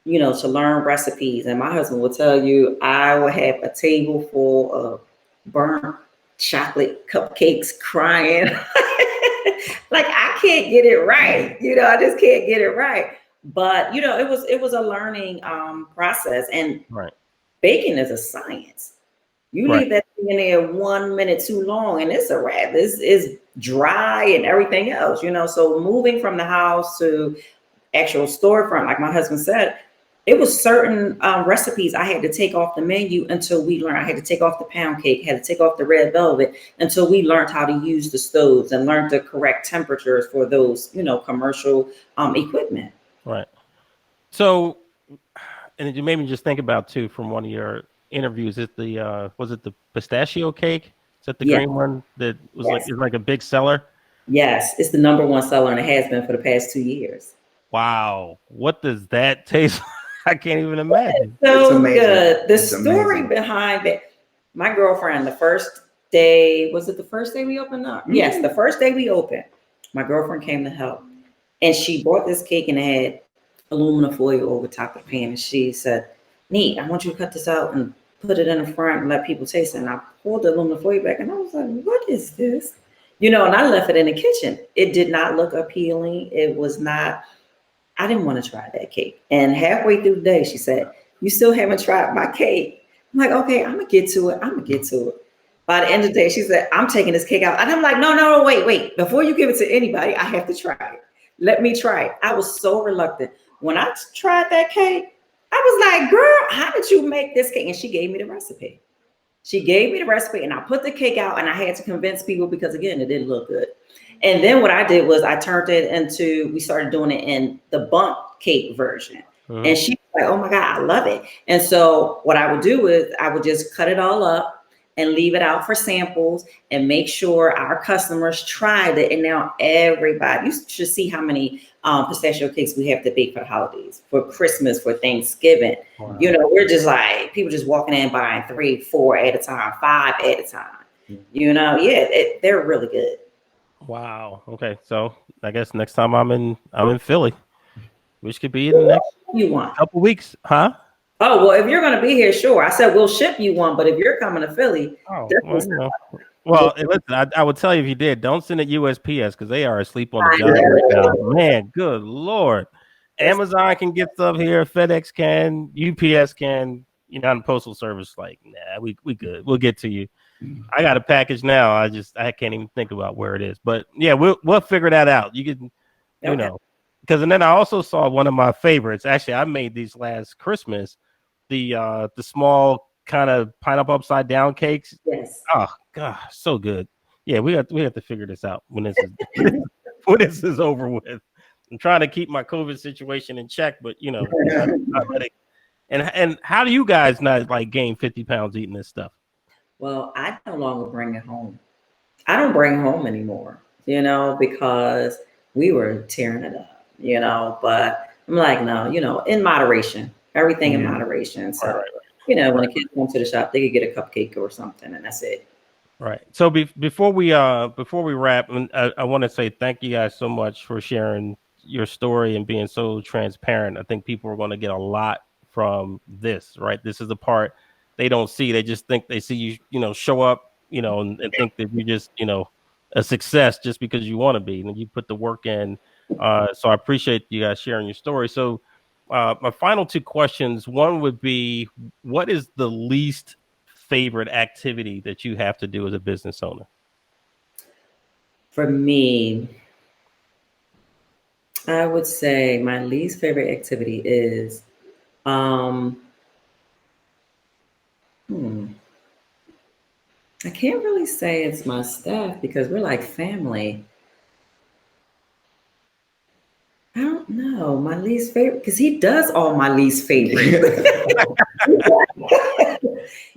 to learn recipes. And my husband will tell you, I will have a table full of burnt chocolate cupcakes crying. Like I can't get it right. I just can't get it right. But it was a learning process. And Right. baking is a science. You Right. leave that thing in there 1 minute too long, and it's a wrap. This is dry and everything else. So moving from the house to actual storefront, like my husband said, it was certain recipes I had to take off the menu until we learned. I had to take off the pound cake, had to take off the red velvet until we learned how to use the stoves and learned the correct temperatures for those, commercial equipment. Right. So, and you made me just think about too from one of your interviews. Is the was it the pistachio cake? Is that the Yes, green one that was like yes, is like a big seller? yes. It's the number one seller and it has been for the past 2 years. Wow. What does that taste like? I can't even imagine. It's So amazing. good. The It's story amazing. behind it, my girlfriend, the first day, was it the first day we opened up? Yes, the Mm. first day we opened, my girlfriend came to help. And she bought this cake and it had aluminum foil over top of the pan. And she said, Neat, I want you to cut this out and put it in the front and let people taste it. And I pulled the aluminum foil back and I was like, what is this? And I left it in the kitchen. It did not look appealing. It was not I didn't want to try that cake. And halfway through the day, she said, you still haven't tried my cake. I'm like, okay, I'm gonna get to it. I'm gonna get to it. By the end of the day, she said, I'm taking this cake out. And I'm like, no, no, no, wait, wait. Before you give it to anybody, I have to try it. Let me try it. I was so reluctant. When I tried that cake, I was like, girl, how did you make this cake? And she gave me the recipe. She gave me the recipe and I put the cake out and I had to convince people because again, it didn't look good. And then what I did was I turned it into, we started doing it in the bundt cake version. Hmm. And she was like, oh my God, I love it. And so what I would do is I would just cut it all up and leave it out for samples and make sure our customers tried it. And now everybody, you should see how many pistachio cakes we have to bake for the holidays, for Christmas, for Thanksgiving. Wow. We're just like, people just walking in buying 3, 4 at a time, 5 at a time. Yeah, they're really good. Wow. Okay. So I guess next time I'm in Philly, which could be in the next You want? couple weeks, huh? Oh, well, if you're going to be here, sure. I said we'll ship you one, but if you're coming to Philly, Oh, well, definitely. Well, listen, I would tell you if you did, don't send it USPS because they are asleep on the I job right now. know. Man, good Lord. It's, Amazon can get stuff here, FedEx can, UPS can, on postal service, like, nah, we good. We'll get to you. I got a package now. I can't even think about where it is. But yeah, we'll figure that out. You can, okay. because and then I also saw one of my favorites. Actually, I made these last Christmas, the small kind of pineapple upside down cakes. Yes. Oh God, so good. Yeah, we have to figure this out when this is when this is over with. I'm trying to keep my COVID situation in check, but not let it. And how do you guys not like gain 50 pounds eating this stuff? Well, I no longer bring it home. I don't bring it home anymore, because we were tearing it up, but I'm like, no, in moderation, everything in Yeah. moderation. Right, So, when right, the kids come to the shop, they could get a cupcake or something, and that's it. right. So before we wrap, I want to say thank you guys so much for sharing your story and being so transparent. I think people are going to get a lot from this, right? This is the part they don't see. They just think they see you, show up, and think that you're just, a success just because you want to be, and you put the work in. So I appreciate you guys sharing your story. So my final two questions, one would be, what is the least favorite activity that you have to do as a business owner? For me, I would say my least favorite activity is, um, hmm, I can't really say it's my staff because we're like family. I don't know. My least favorite, because he does all my least favorites.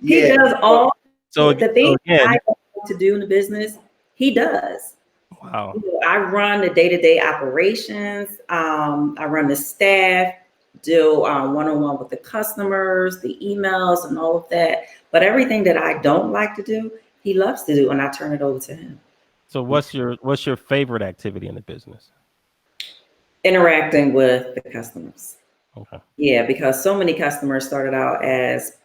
He Yeah. does all So, the so things again, I want to do in the business. He does. wow. I run the day-to-day operations. I run the staff, do one-on-one with the customers, the emails, and all of that. But everything that I don't like to do, he loves to do, and I turn it over to him. So what's your favorite activity in the business? Interacting with the customers. Okay. Yeah, because so many customers started out as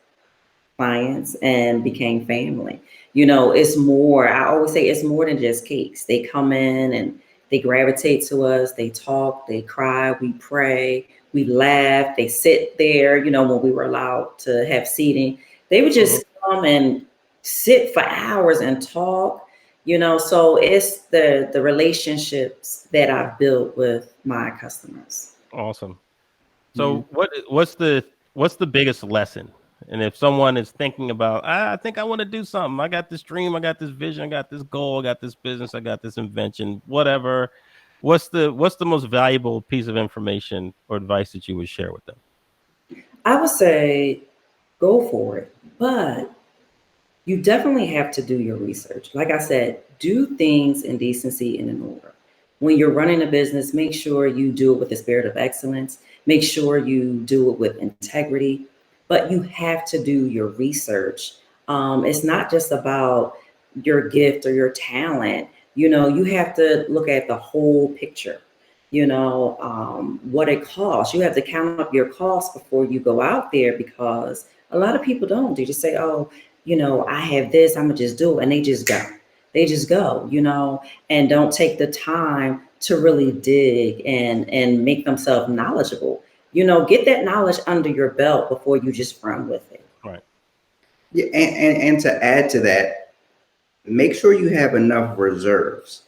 clients and became family. It's more, I always say it's more than just cakes. They come in and they gravitate to us, they talk, they cry, we pray, we laugh, they sit there, when we were allowed to have seating. They would Mhm. just come and sit for hours and talk, so it's the relationships that I've built with my customers. Awesome. Yeah. So what's the biggest lesson? And if someone is thinking about, I think I want to do something. I got this dream, I got this vision, I got this goal, I got this business, I got this invention, whatever. What's the most valuable piece of information or advice that you would share with them? I would say go for it, but you definitely have to do your research. Like I said, do things in decency and in order. When you're running a business, make sure you do it with a spirit of excellence. Make sure you do it with integrity, but you have to do your research. It's not just about your gift or your talent. You have to look at the whole picture. What it costs. You have to count up your costs before you go out there because a lot of people don't. They just say, "Oh, I have this, I'm gonna just do it." And they just go. They just go, and don't take the time to really dig and make themselves knowledgeable. Get that knowledge under your belt before you just run with it. Right. Yeah, and to add to that, make sure you have enough reserves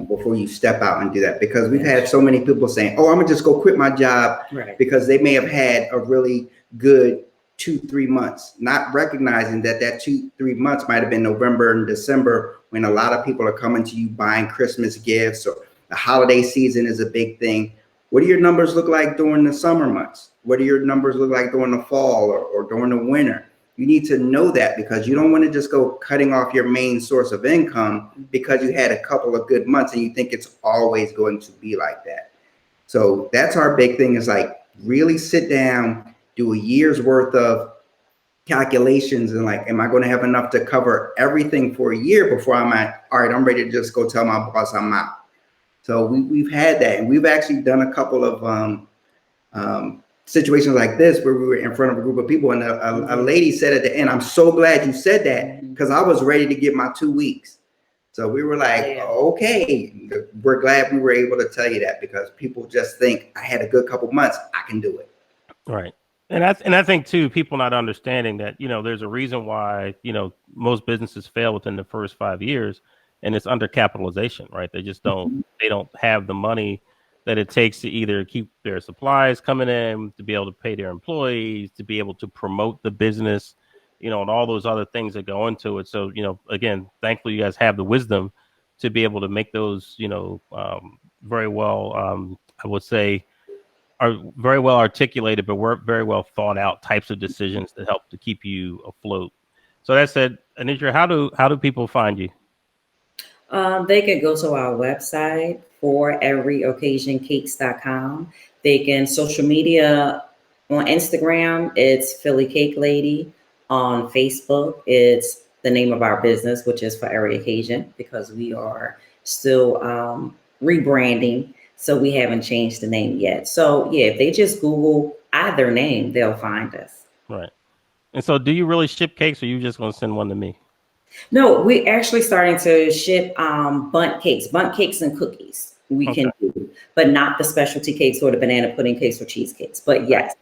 before you step out and do that. Because we've had so many people saying, "Oh, I'm gonna just go quit my job," Right. because they may have had a really good 2-3 months, not recognizing that 2-3 months might have been November and December when a lot of people are coming to you buying Christmas gifts, or the holiday season is a big thing. What do your numbers look like during the summer months? What do your numbers look like during the fall or during the winter? You need to know that, because you don't want to just go cutting off your main source of income because you had a couple of good months and you think it's always going to be like that. So that's our big thing, is like really sit down, do a year's worth of calculations, and like, am I going to have enough to cover everything for a year before I'm at, all right, I'm ready to just go tell my boss I'm out. So we've had that, and we've actually done a couple of situations like this where we were in front of a group of people, and a lady said at the end, "I'm so glad you said that, because I was ready to get my 2 weeks." So we were like, okay, we're glad we were able to tell you that, because people just think, I had a good couple months, I can do it. Right. And I think too, people not understanding that, there's a reason why, most businesses fail within the first 5 years, and it's undercapitalization, right? They don't have the money that it takes to either keep their supplies coming in, to be able to pay their employees, to be able to promote the business, and all those other things that go into it. So, again, thankfully you guys have the wisdom to be able to make those, very well, I would say, are very well articulated, but were very well thought out types of decisions that help to keep you afloat. So that said, Anitria, how do people find you? They can go to our website for everyoccasioncakes.com. They can social media on Instagram, it's Philly Cake Lady. On Facebook, it's the name of our business, which is For Every Occasion, because we are still rebranding. So we haven't changed the name yet. So yeah, if they just Google either name, they'll find us. Right. And so, do you really ship cakes, or you just gonna send one to me? No, we actually starting to ship bundt cakes and cookies. We Okay. can do, but not the specialty cakes or the banana pudding cakes or cheesecakes. But yes,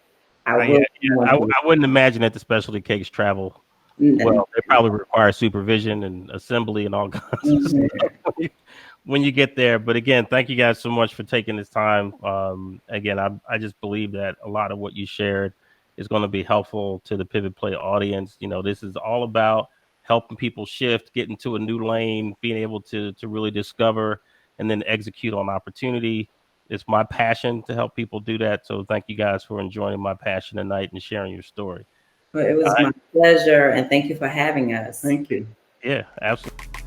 I Yeah, will. I wouldn't imagine that the specialty cakes travel well. They probably require supervision and assembly and all kinds of Mhm. stuff when you get there. But again, thank you guys so much for taking this time. Again, I just believe that a lot of what you shared is going to be helpful to the Pivot Play audience. You know, this is all about helping people shift, get into a new lane, being able to really discover and then execute on opportunity. It's my passion to help people do that. So thank you guys for enjoying my passion tonight and sharing your story. Well, it All was right. my pleasure, and thank you for having us. Thank you. Yeah, absolutely.